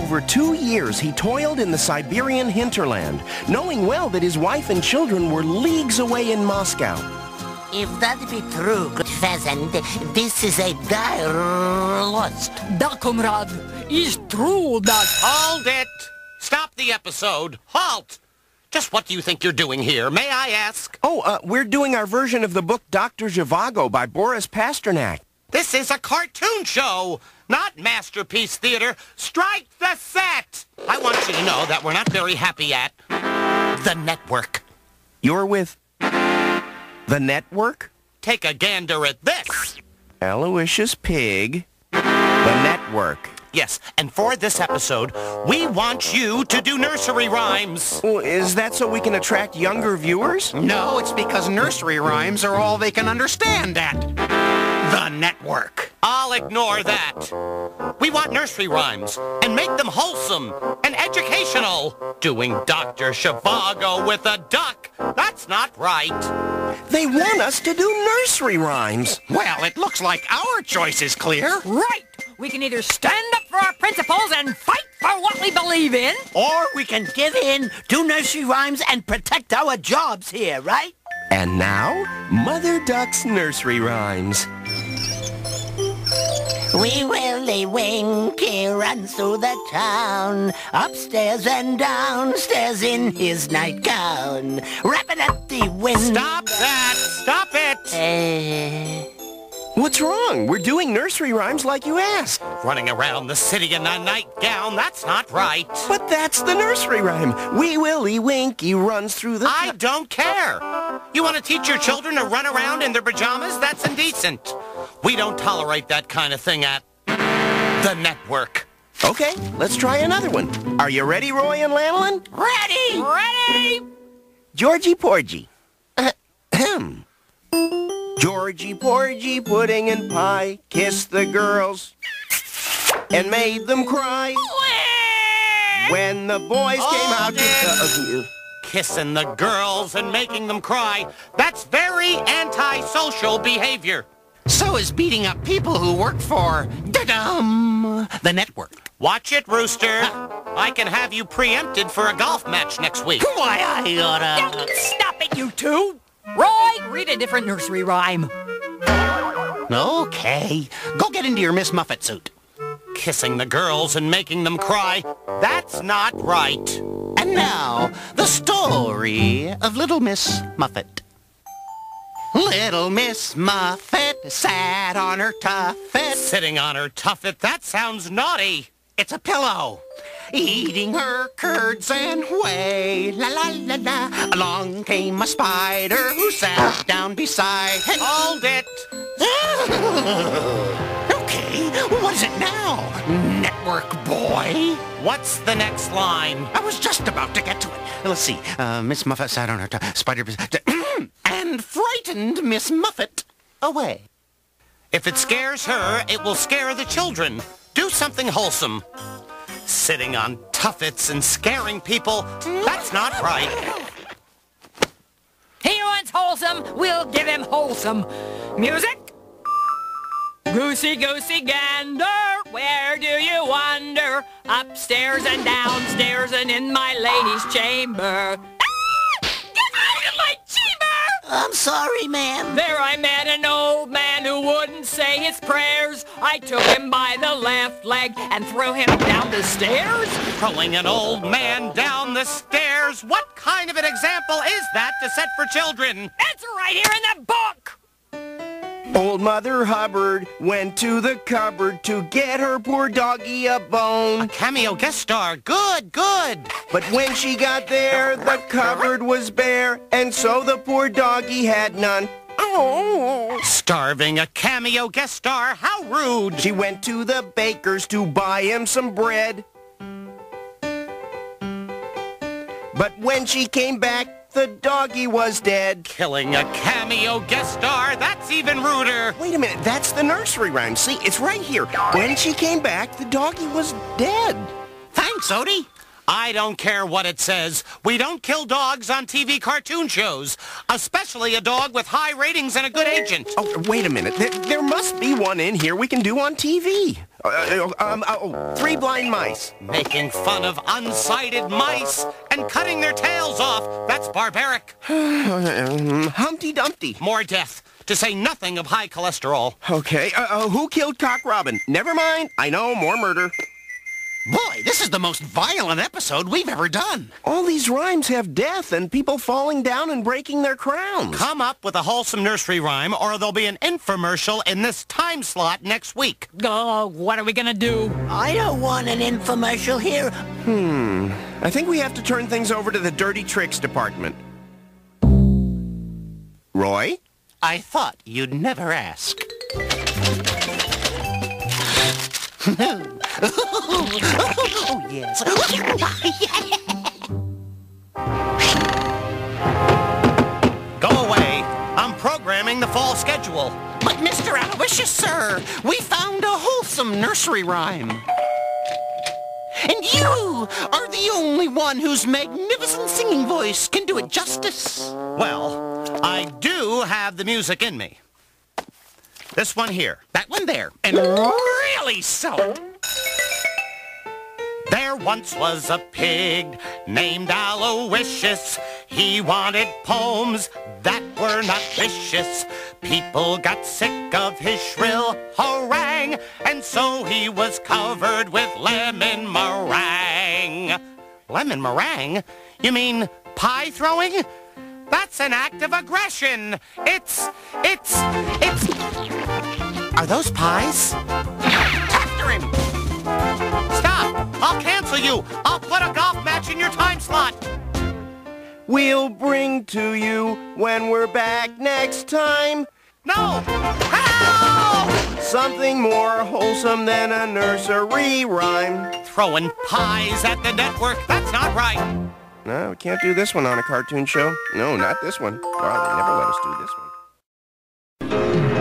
over 2 years, he toiled in the Siberian hinterland, knowing well that his wife and children were leagues away in Moscow. If that be true, good pheasant, this is a dire loss. Da, comrade, is true that... Hold it! Stop the episode! Halt! Just what do you think you're doing here, may I ask? Oh, we're doing our version of the book Dr. Zhivago by Boris Pasternak. This is a cartoon show, not masterpiece theater. Strike the set! I want you to know that we're not very happy at the network. You're with the network? Take a gander at this. Aloysius Pig, the network. Yes, and for this episode, we want you to do nursery rhymes. Well, is that so we can attract younger viewers? No, it's because nursery rhymes are all they can understand at the network. I'll ignore that. We want nursery rhymes, and make them wholesome and educational. Doing Dr. Zhivago with a duck, that's not right. They want us to do nursery rhymes. Well, it looks like our choice is clear. Right! We can either stand up for our principles and fight for what we believe in, Or we can give in, do nursery rhymes, and protect our jobs here, right? And now, Mother Duck's nursery rhymes. Wee Willie Winky runs through the town, upstairs and downstairs in his nightgown, rapping at the window. Stop that! Stop it! What's wrong? We're doing nursery rhymes like you asked. Running around the city in a nightgown, that's not right. But that's the nursery rhyme. Wee Willie Winky runs through the... I don't care. You want to teach your children to run around in their pajamas? That's indecent. We don't tolerate that kind of thing at the network. Okay, let's try another one. Are you ready, Roy and Lanolin? Ready! ready? Georgie Porgy. Ahem. Georgie Porgy, pudding and pie, kissed the girls and made them cry. When the boys came out to... Kissing the girls and making them cry. That's very antisocial behavior. So is beating up people who work for da-dum, the network. Watch it, Rooster. I can have you preempted for a golf match next week. Why, I oughta... Stop it, you two! Roy, read a different nursery rhyme. Okay, go get into your Miss Muffet suit. Kissing the girls and making them cry. That's not right. And now, the story of Little Miss Muffet. Little Miss Muffet sat on her tuffet. Sitting on her tuffet, that sounds naughty. It's a pillow. Eating her curds and whey. La la la la. Along came a spider who sat down beside her. Hold it. Okay, what is it now, network boy? What's the next line? I was just about to get to it. Let's see. Miss Muffet sat on her spider and frightened Miss Muffet away. If it scares her, it will scare the children. Do something wholesome. Sitting on tuffets and scaring people, that's not right. He wants wholesome, we'll give him wholesome. Music? Goosey, goosey gander, where do you wander? Upstairs and downstairs and in my lady's chamber. Ah! Get out of my chamber! I'm sorry, ma'am. There I met an old man who wouldn't say his prayers. I took him by the left leg and threw him down the stairs. Throwing an old man down the stairs? What kind of an example is that to set for children? That's right here in the book! Old Mother Hubbard went to the cupboard to get her poor doggy a bone. Cameo guest star. Good, good. But when she got there, the cupboard was bare, and so the poor doggy had none. Oh. Starving a cameo guest star? How rude. She went to the baker's to buy him some bread. But when she came back, the doggy was dead. Killing a cameo guest star? That's even ruder. Wait a minute, that's the nursery rhyme. See, it's right here. When she came back, the doggy was dead. Thanks, Odie. I don't care what it says. We don't kill dogs on TV cartoon shows, especially a dog with high ratings and a good agent. Oh, wait a minute. There must be one in here we can do on TV. Three Blind Mice. Making fun of unsighted mice and cutting their tails off. That's barbaric. Humpty Dumpty. More death, to say nothing of high cholesterol. Okay, who killed Cock Robin? Never mind. I know, more murder. Boy, this is the most violent episode we've ever done. All these rhymes have death and people falling down and breaking their crowns. Come up with a wholesome nursery rhyme or there'll be an infomercial in this time slot next week. Oh, what are we gonna do? I don't want an infomercial here. I think we have to turn things over to the Dirty Tricks department. Roy? I thought you'd never ask. Oh, yes. Go away. I'm programming the fall schedule. But Mr. Aloysius, sir, we found a wholesome nursery rhyme. And you are the only one whose magnificent singing voice can do it justice. Well, I do have the music in me. This one here. That one there. And really so. There once was a pig named Aloysius. He wanted poems that were not vicious. People got sick of his shrill harangue, and so he was covered with lemon meringue. Lemon meringue? You mean pie throwing? That's an act of aggression. It's... Are those pies? After him! Stop! I'll cancel you! I'll put a golf match in your time slot! We'll bring to you when we're back next time No! Help! something more wholesome than a nursery rhyme. Throwing pies at the network, that's not right. No, we can't do this one on a cartoon show. No, not this one. Wow, they never let us do this one.